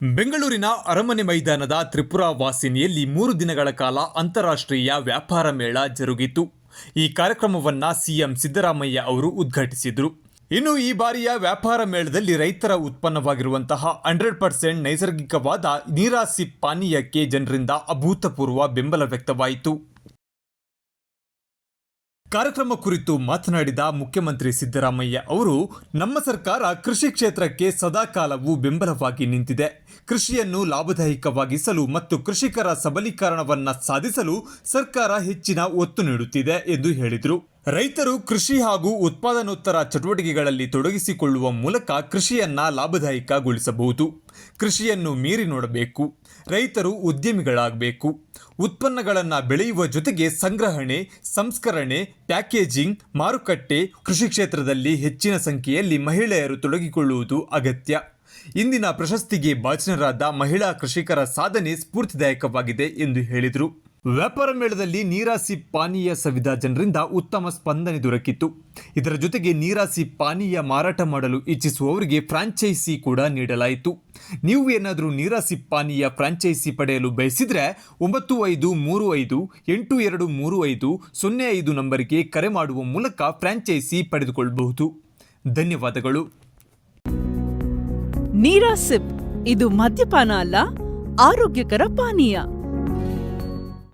ಬೆಂಗಳೂರಿನ ಅರಮನೆ ಮೈದಾನದ ತ್ರಿಪುರಾ ವಾಸಿನಿಯಲ್ಲಿ 3 ದಿನಗಳ ಕಾಲ ಅಂತಾರಾಷ್ಟ್ರೀಯ ವ್ಯಾಪಾರ ಮೇಳ ಜರುಗಿತು. ಈ ಕಾರ್ಯಕ್ರಮವನ್ನು ಸಿಎಂ ಸಿದ್ದರಾಮಯ್ಯ ಅವರು ಉದ್ಘಾಟಿಸಿದರು. ಇನ್ನು ಈ ಬಾರಿಯ ವ್ಯಾಪಾರ ಮೇಳದಲ್ಲಿ ರೈತರ ಉತ್ಪನ್ನವಾಗಿರುವಂತಹ 100% ನೈಸರ್ಗಿಕವಾದ ನೀರಾಸಿಪ್ ಪಾನೀಯಕ್ಕೆ ಜನರಿಂದ ಅಭೂತಪೂರ್ವ ಬೆಂಬಲ ವ್ಯಕ್ತವಾಯಿತು. ಕಾರ್ಯಕ್ರಮ ಕುರಿತು ಮಾತನಾಡಿದ ಮುಖ್ಯಮಂತ್ರಿ ಸಿದ್ದರಾಮಯ್ಯ ಅವರು, ನಮ್ಮ ಸರ್ಕಾರ ಕೃಷಿ ಕ್ಷೇತ್ರಕ್ಕೆ ಸದಾಕಾಲವೂ ಬೆಂಬಲವಾಗಿ ನಿಂತಿದೆ. ಕೃಷಿಯನ್ನು ಲಾಭದಾಯಕವಾಗಿಸಲು ಮತ್ತು ಕೃಷಿಕರ ಸಬಲೀಕರಣವನ್ನು ಸಾಧಿಸಲು ಸರ್ಕಾರ ಹೆಚ್ಚಿನ ಒತ್ತು ನೀಡುತ್ತಿದೆ ಎಂದು ಹೇಳಿದರು. ರೈತರು ಕೃಷಿ ಹಾಗೂ ಉತ್ಪಾದನೋತ್ತರ ಚಟುವಟಿಕೆಗಳಲ್ಲಿ ತೊಡಗಿಸಿಕೊಳ್ಳುವ ಮೂಲಕ ಕೃಷಿಯನ್ನ ಲಾಭದಾಯಕಗೊಳಿಸಬಹುದು. ಕೃಷಿಯನ್ನು ಮೀರಿ ನೋಡಬೇಕು. ರೈತರು ಉದ್ಯಮಿಗಳಾಗಬೇಕು. ಉತ್ಪನ್ನಗಳನ್ನು ಬೆಳೆಯುವ ಜೊತೆಗೆ ಸಂಗ್ರಹಣೆ, ಸಂಸ್ಕರಣೆ, ಪ್ಯಾಕೇಜಿಂಗ್, ಮಾರುಕಟ್ಟೆ, ಕೃಷಿ ಕ್ಷೇತ್ರದಲ್ಲಿ ಹೆಚ್ಚಿನ ಸಂಖ್ಯೆಯಲ್ಲಿ ಮಹಿಳೆಯರು ತೊಡಗಿಕೊಳ್ಳುವುದು ಅಗತ್ಯ. ಇಂದಿನ ಪ್ರಶಸ್ತಿಗೆ ಭಾಜನರಾದ ಮಹಿಳಾ ಕೃಷಿಕರ ಸಾಧನೆ ಸ್ಫೂರ್ತಿದಾಯಕವಾಗಿದೆ ಎಂದು ಹೇಳಿದರು. ವ್ಯಾಪಾರ ಮೇಳದಲ್ಲಿ ನೀರಾಸಿಪ್ ಪಾನೀಯ ಸವಿದ ಜನರಿಂದ ಉತ್ತಮ ಸ್ಪಂದನೆ ದೊರಕಿತ್ತು. ಇದರ ಜೊತೆಗೆ ನೀರಾಸಿಪ್ ಪಾನೀಯ ಮಾರಾಟ ಮಾಡಲು ಇಚ್ಛಿಸುವವರಿಗೆ ಫ್ರಾಂಚೈಸಿ ಕೂಡ ನೀಡಲಾಯಿತು. ನೀವು ಏನಾದರೂ ನೀರಾಸಿಪ್ ಪಾನೀಯ ಫ್ರಾಂಚೈಸಿ ಪಡೆಯಲು ಬಯಸಿದರೆ 9535823505 ನಂಬರಿಗೆ ಕರೆ ಮಾಡುವ ಮೂಲಕ ಫ್ರಾಂಚೈಸಿ ಪಡೆದುಕೊಳ್ಳಬಹುದು. ಧನ್ಯವಾದಗಳು. ನೀರಾಸಿಪ್ ಇದು ಮದ್ಯಪಾನ ಅಲ್ಲ, ಆರೋಗ್ಯಕರ ಪಾನೀಯ.